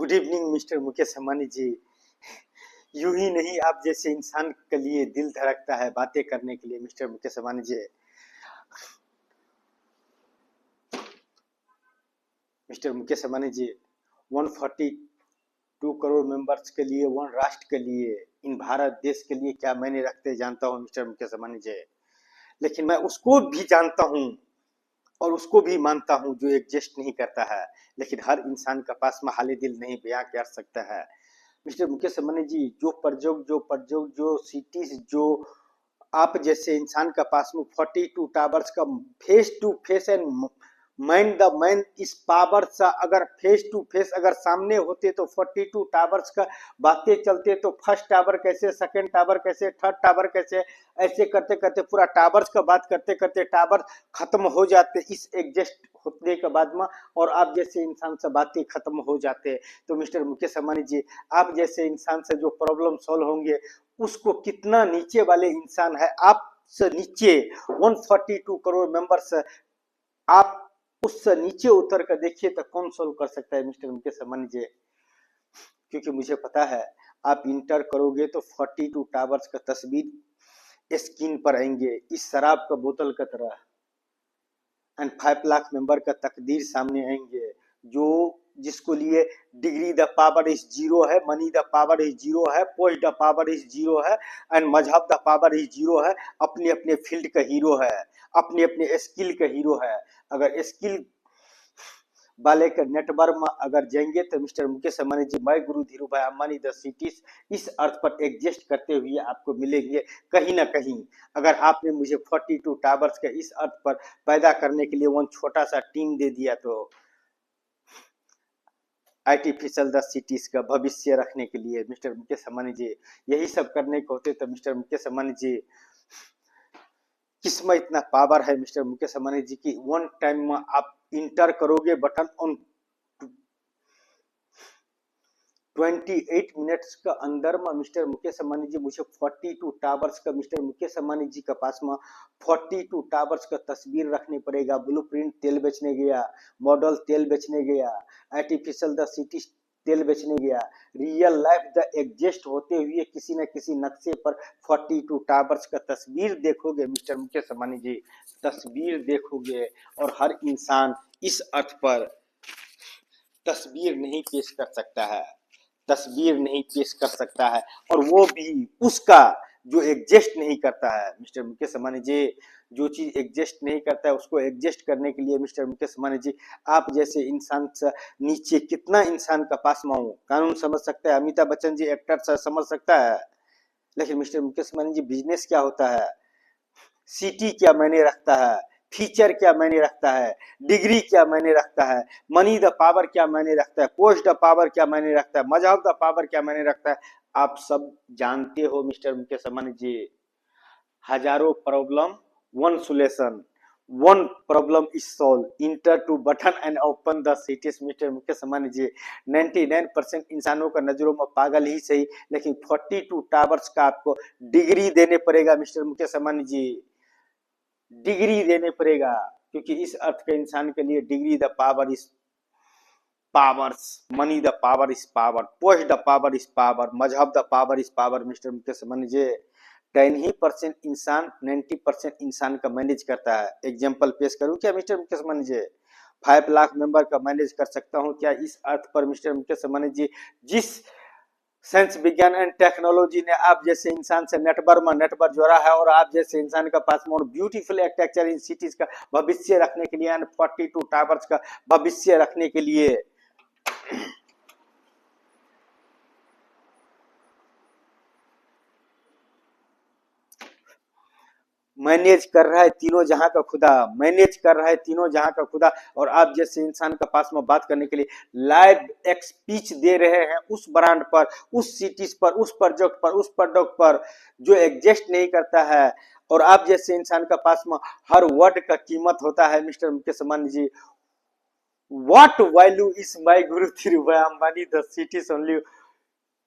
Good evening mister Mukesh Ambani ji. यूं ही नहीं, आप जैसे इंसान के लिए दिल धड़कता है बातें करने के लिए मिस्टर मुकेश अंबानी जी। मिस्टर मुकेश अंबानी जी, 142 करोड़ मेंबर्स के लिए, वन राष्ट्र के लिए, इन भारत देश के लिए क्या मैंने रखते जानता हूं मिस्टर मुकेश अंबानी जी। लेकिन मैं उसको भी जानता हूं और उसको भी मानता हूं जो एग्जिस्ट नहीं करता है, लेकिन हर इंसान के पास में हाले दिल नहीं बयां कर सकता है। मिस्टर मुकेश अंबानी जी, जो सिटीज, जो आप जैसे इंसान का पास में 42 टावर्स का face to face and man the man इस पावर सा, अगर फेस टू फेस अगर सामने होते तो 42 टावर्स का बातें चलते तो फर्स्ट टावर कैसे, सेकंड टावर कैसे, थर्ड टावर कैसे, ऐसे करते करते पूरा टावर्स का बात करते करते टावर खत्म हो जाते इस एग्जिस्ट होने के बाद में, और आप जैसे इंसान से बातें खत्म हो जाते। तो मिस्टर मुकेश अंबानी जी, आप जैसे इंसान से जो प्रॉब्लम सॉल्व होंगे उसको कितना नीचे वाले इंसान है, आप से नीचे 142 करोड़ मेंबर्स, आप उससे नीचे उतर कर देखिए तो कौन सोल्व कर सकता है मिस्टर मुकेश अंबानी जी। क्योंकि मुझे पता है आप इंटर करोगे तो 42 टावर्स का तस्वीर स्क्रीन पर आएंगे इस शराब का बोतल का तरह, एंड 5 लाख मेंबर का तकदीर सामने आएंगे, जो जिसको लिए degree the power is zero है, money the power is zero है, post the power is zero है, एंड मजहब द पावर इज जीरो है। अपने अपने फील्ड का हीरो है, अपने अपने स्किल का हीरो है। अगर स्किल वाले के नेटवर्क में अगर जाएंगे तो मिस्टर मुकेश अंबानी जी, मैं गुरु धीरू भाई अंबानी द सिटीज इस अर्थ पर एग्जिस्ट करते हुए आपको मिलेंगे कहीं ना कहीं। अगर आपने मुझे 42 टावर्स के इस अर्थ पर पैदा करने के लिए वन छोटा सा टीम दे दिया तो आर्टिफिशियल द सिटीज का भविष्य रखने के लिए मिस्टर मुकेश अंबानी जी, यही सब करने को होते तो मिस्टर मुकेश अंबानी जी, किसमें इतना पावर है मिस्टर मुकेश अंबानी जी की वन टाइम में आप इंटर करोगे बटन ऑन 28 मिनट्स का अंदर में मिस्टर मुकेश अंबानी जी, मुझे 42 टावर्स का मिस्टर मुकेश अंबानी जी के पास में 42 टावर्स का तस्वीर रखने पड़ेगा। ब्लूप्रिंट तेल बेचने गया, मॉडल तेल बेचने गया, आर्टिफिशियल द सिटी तेल बेचने गया, रियल लाइफ द एग्जिस्ट होते हुए किसी न किसी नक्शे पर 42 टावर्स का तस्वीर देखोगे मिस्टर मुकेश अंबानी जी, तस्वीर देखोगे। और हर इंसान इस अर्थ पर तस्वीर नहीं पेश कर सकता है, तस्वीर नहीं पेश कर सकता है, और वो भी उसका जो एग्जिस्ट नहीं करता है मिस्टर मुकेश अंबानी जी। जो चीज एग्जिस्ट नहीं करता है उसको एग्जिस्ट करने के लिए मिस्टर मुकेश अंबानी जी, आप जैसे इंसान से नीचे कितना इंसान का पास में हो, कानून समझ सकता है, अमिताभ बच्चन जी एक्टर से समझ सकता है, लेकिन मिस्टर मुकेश अंबानी जी बिजनेस क्या होता है, सिटी क्या मायने रखता है, फीचर क्या मायने रखता है, डिग्री क्या मायने रखता है, मनी द पावर क्या मायने रखता है, पोस्ट द पावर क्या मायने रखता है, मजहब द पावर क्या मायने रखता है, आप सब जानते हो मिस्टर मुकेश अंबानी जी। हजारों problem, one solution, one problem is solve, enter to button and open the cities mister Mukesh Ambani ji. 99% इंसानों का नजरों में पागल ही सही, लेकिन 42 टावर्स का आपको डिग्री देने पड़ेगा मिस्टर मुकेश अंबानी जी, डिग्री देने पड़ेगा। क्योंकि इस अर्थ के इंसान के लिए degree the power is powers, money the power is power, post the power is power, मजहब the power is power mister Mukesh Ambani ji. 10% इंसान 90% इंसान का मैनेज करता है। एग्जाम्पल पेश करूं क्या मिस्टर मुकेश अंबानी जी, 5 लाख मेंबर का मैनेज कर सकता हूं क्या इस अर्थ पर मिस्टर मुकेश अंबानी जी। जिस साइंस विज्ञान एंड टेक्नोलॉजी ने आप जैसे इंसान से नेटवर्क जोड़ा है, और आप जैसे इंसान का पास में ब्यूटीफुल आर्किटेक्चर इन सिटीज का भविष्य रखने के लिए एंड 42 टावर्स का भविष्य रखने के लिए मैनेज कर रहा है तीनों जहां का खुदा, मैनेज कर रहा है तीनों जहां का खुदा। और आप जैसे इंसान का पास में बात करने के लिए लाइव एक स्पीच दे रहे हैं उस ब्रांड पर, उस सिटीज पर, उस प्रोडक्ट पर जो एग्जिस्ट नहीं करता है। और आप जैसे इंसान का पास में हर वर्ड का कीमत होता है mister Mukesh Ambani ji. What value is my Guru Dhirubhai Ambani the cities only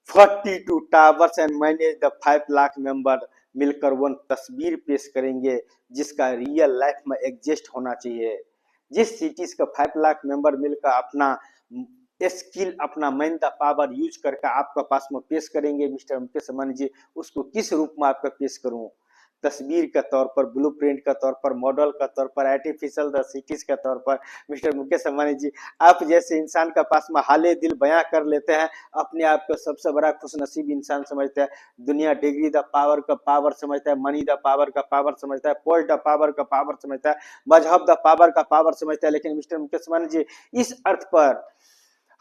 42 towers and manage the 5 lakh member, मिलकर वन तस्वीर पेश करेंगे जिसका रियल लाइफ में एग्जिस्ट होना चाहिए। जिस सिटीज का 5 लाख मेंबर मिलकर अपना स्किल अपना मैन द पावर यूज करके आपका पास में पेश करेंगे मिस्टर मुकेश अंबानी जी। उसको किस रूप में आपका पेश करूं, तस्वीर के तौर पर, ब्लूप्रिंट का तौर पर, मॉडल का तौर पर, आर्टिफिशियल द सिटीज के तौर पर। मिस्टर मुकेश अंबानी जी, आप जैसे इंसान का पास में हाले दिल बयां कर लेते हैं, अपने आप को सबसे बड़ा खुशनसीब इंसान समझते हैं। दुनिया डिग्री द पावर का पावर समझता है, मनी द पावर का पावर समझता है, पोस्ट द पावर का पावर समझता है, मजहब द पावर का पावर समझता है। लेकिन मिस्टर मुकेश अंबानी जी, इस अर्थ पर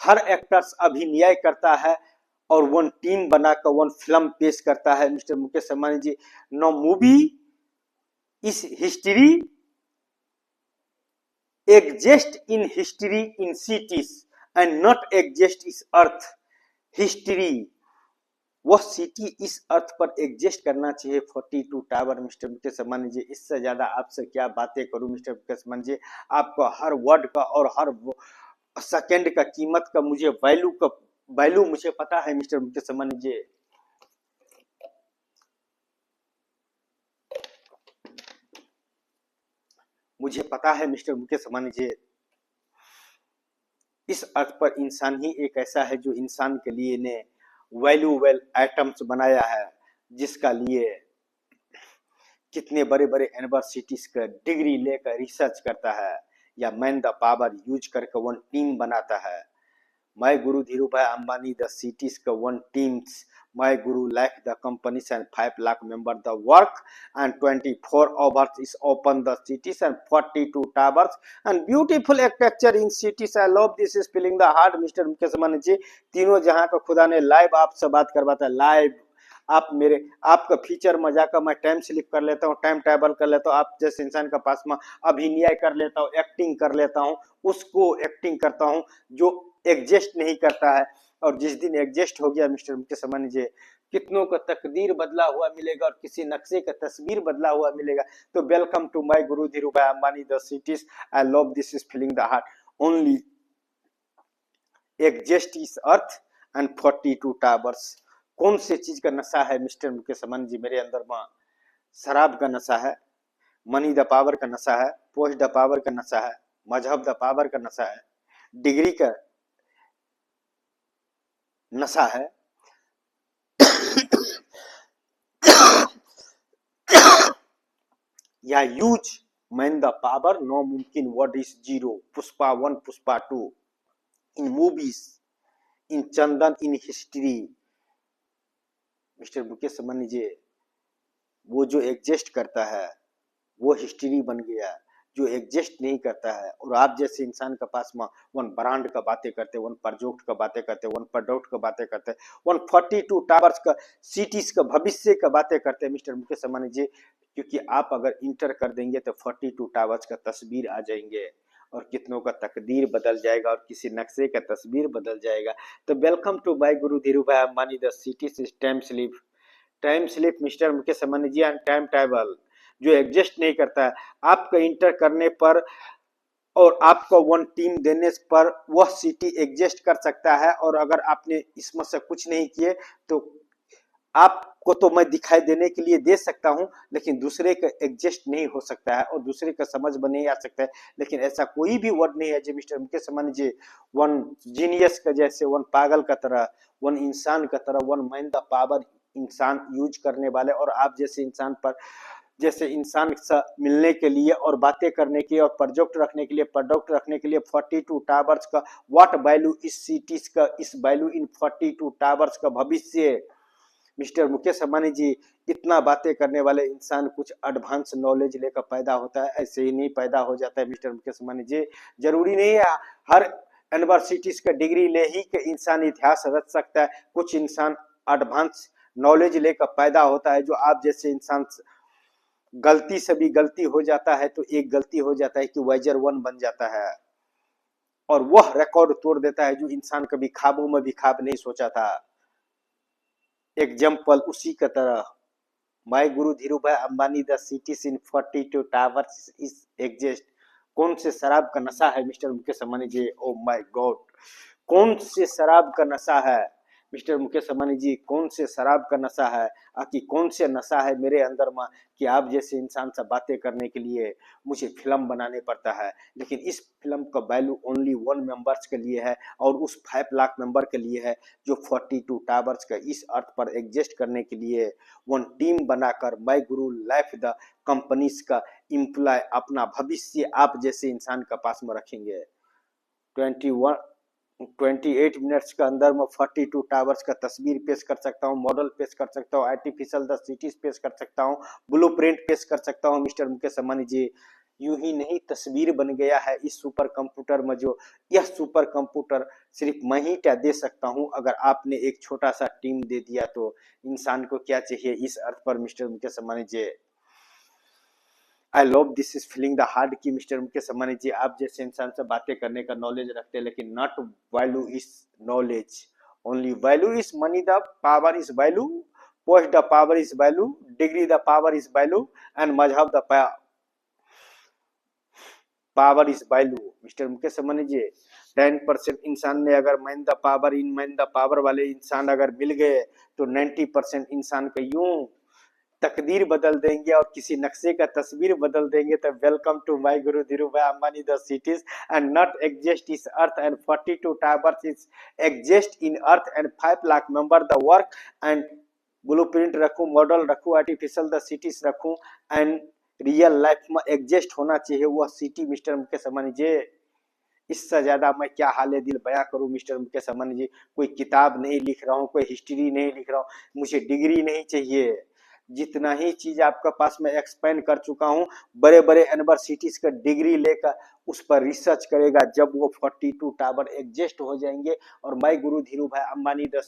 हर एक्टर्स अभिनय करता है और वन टीम बनाकर वन फिल्म पेश करता है मिस्टर मुकेश अंबानी जी। नो मूवी इस history exist in history in cities and not exist इस अर्थ हिस्ट्री। वह सिटी इस अर्थ पर एग्जिस्ट करना चाहिए 42 टावर मिस्टर मुकेश अंबानी जी। इससे ज्यादा आपसे क्या बातें करूं मिस्टर मुकेश अंबानी जी। आपको हर वर्ड का और हर सेकंड का कीमत का मुझे वैल्यू मुझे पता है मिस्टर मुकेश अंबानी जी। मुझे पता है मिस्टर मुकेश अंबानी जी। इस अर्थ पर इंसान ही एक ऐसा है जो इंसान के लिए ने वैल्यूएबल आइटम्स बनाया है, जिसका लिए कितने बड़े बड़े यूनिवर्सिटीज का डिग्री लेकर रिसर्च करता है या मैन द पावर यूज करके वन टीम बनाता है। My Guru Dhirubhai Ambani, the cities ka one teams. My Guru like the companies and 5 lakh member the work and 24 hours is open the cities and 42 towers and beautiful architecture in cities. I love this is feeling the heart Mr. Mukesh Ambani जी। तीनों जहां का खुदा ने live आपसे बात करवाता है, live आप मेरे आपका फीचर में जाकर मैं टाइम स्लिप कर लेता हूँ, टाइम ट्रैवल कर लेता हूँ, आप जैसे इंसान का पास में अभिनय कर लेता हूँ, एक्टिंग कर लेता हूँ, उसको एक्टिंग करता हूँ जो एग्जिस्ट नहीं करता है। और जिस दिन एग्जिस्ट हो गया मिस्टर मुकेश अंबानी जी, कितनों का तकदीर बदला हुआ मिलेगा और किसी नक्शे का तस्वीर बदला हुआ मिलेगा। तो welcome to my Guru Dhirubhai Ambani the cities. I love this is feeling the heart only exist इस अर्थ एंड 42 टावर्स। कौन से चीज का नशा है मिस्टर मुकेश अंबानी जी मेरे अंदर में? शराब का नशा है, मनी द पावर का नशा है, पोस्ट द पावर का नशा है, मजहब द पावर का नशा है, डिग्री का नशा है, या use man the power no मुमकिन word is zero. Pushpa 1 Pushpa 2 in movies in chandan in history. Mister Mukesh Ambani ji, वो जो एग्जिस्ट करता है वो हिस्ट्री बन गया, जो एग्जिस्ट नहीं करता है। और आप जैसे इंसान के पास में वन ब्रांड का बातें करते, वन प्रोजेक्ट का बातें करते, वन प्रोडक्ट का बातें करते, वन 42 टावर्स का सिटीज का भविष्य का बातें करते मिस्टर मुकेश अंबानी जी। क्योंकि आप अगर इंटर कर देंगे तो 42 टावर्स का तस्वीर आ जाएंगे और कितनों का तकदीर बदल जाएगा और किसी नक्शे का तस्वीर बदल जाएगा। तो welcome to my Guru Dhirubhai Ambani the cities time slip mister Mukesh Ambani ji and time travel जो एग्जिस्ट नहीं करता है। आपका इंटर करने पर और आपको वन टीम देने पर वह सिटी एग्जिस्ट कर सकता है। और अगर आपने इसमें से कुछ नहीं किए तो आपको तो मैं दिखाई देने के लिए दे सकता हूं, लेकिन दूसरे का एग्जिस्ट नहीं हो सकता है और दूसरे का समझ में नहीं आ सकता है। लेकिन ऐसा कोई भी वर्ड नहीं है जो मिस्टर मुकेश अंबानी जी वन जीनियस का जैसे, वन पागल का तरह, वन इंसान का तरह, वन मैन द पावर इंसान यूज करने वाले। और आप जैसे इंसान पर जैसे इंसान से मिलने के लिए और बातें करने के लिए और प्रोजेक्ट रखने के लिए 42 टावर्स का व्हाट वैल्यू इस सिटीज का, इस वैल्यू इन 42 टावर्स का भविष्य। मिस्टर मुकेश अंबानी जी, इतना बातें करने वाले इंसान कुछ एडवांस नॉलेज लेकर पैदा होता है, ऐसे ही नहीं पैदा हो जाता है मिस्टर मुकेश अंबानी जी। जरूरी नहीं है हर यूनिवर्सिटीज का डिग्री ले ही के इंसान इतिहास रच सकता है। कुछ इंसान एडवांस नॉलेज लेकर पैदा होता है। जो आप जैसे इंसान गलती से भी गलती हो जाता है तो एक गलती हो जाता है कि वाइजर 1 बन जाता है और वह रिकॉर्ड तोड़ देता है जो इंसान कभी ख्वाबों में भी ख्वाब नहीं सोचा था। एग्जाम्पल उसी का तरह my Guru Dhirubhai Ambani the cities in 42 towers is exist. कौन से शराब का नशा है mister Mukesh Ambani ji? Oh my god, कौन से शराब का नशा है मिस्टर मुकेश अंबानी जी, कौन से शराब का नशा है कि कौन से नशा है मेरे अंदर में कि आप जैसे इंसान से बातें करने के लिए मुझे फिल्म बनाने पड़ता है। लेकिन इस फिल्म का वैल्यू ओनली 1 मेंबर्स के लिए है और उस 5 लाख मेंबर के लिए है जो 42 टावर्स का इस अर्थ पर एग्जिस्ट करने के लिए वन टीम बनाकर माई गुरु लाइफ द कंपनीज का इम्प्लॉय अपना भविष्य आप जैसे इंसान का पास में रखेंगे। 28 मिनट्स के अंदर मैं 42 टावर्स का तस्वीर पेश कर सकता हूँ, मॉडल पेश कर सकता हूँ, आर्टिफिशियल द सिटीज पेश कर सकता हूँ, ब्लूप्रिंट पेश कर सकता हूँ। मिस्टर मुकेश अंबानी जी, यूं ही नहीं तस्वीर बन गया है इस सुपर कंप्यूटर में, जो यह सुपर कंप्यूटर सिर्फ मैं ही क्या दे सकता हूं, अगर आपने एक छोटा सा टीम दे दिया तो इंसान को क्या चाहिए इस अर्थ पर। Mister Mukesh Ambani ji, I love this is feeling the hard की मिस्टर मुकेश अंबानी जी, आप जैसे इंसान से बातें करने का नॉलेज रखते हैं, लेकिन not value is knowledge, only value is money, the power is value, post the power is value, degree the power is value and मजहब the power is value. Mister Mukesh Ambani ji, 10% इंसान ने अगर man the power in man the power वाले इंसान अगर मिल गए तो 90% इंसान का यूं तकदीर बदल देंगे और किसी नक्शे का तस्वीर बदल देंगे। तो welcome to my Guru Dhirubhai Ambani the cities and not exist इस earth and 42 towers is exist in earth and 5 lakh member the work and blueprint रखूं, मॉडल रखूं, आर्टिफिशियल द सिटीज रखूं एंड रियल लाइफ में एग्जिस्ट होना चाहिए वह सिटी। मिस्टर मुकेश अंबानी जी, इससे ज्यादा मैं क्या हाले दिल बयां करूं। मिस्टर मुकेश अंबानी जी, कोई किताब नहीं लिख रहा हूं, कोई हिस्ट्री नहीं लिख रहा हूं, मुझे डिग्री नहीं चाहिए। जितना ही चीज आपके पास में एक्सपेंड कर चुका हूं, बड़े बड़े यूनिवर्सिटीज का डिग्री लेकर उस पर रिसर्च करेगा जब वो 42 टावर एग्जिस्ट हो जाएंगे और मैं गुरु धीरूभाई अंबानी द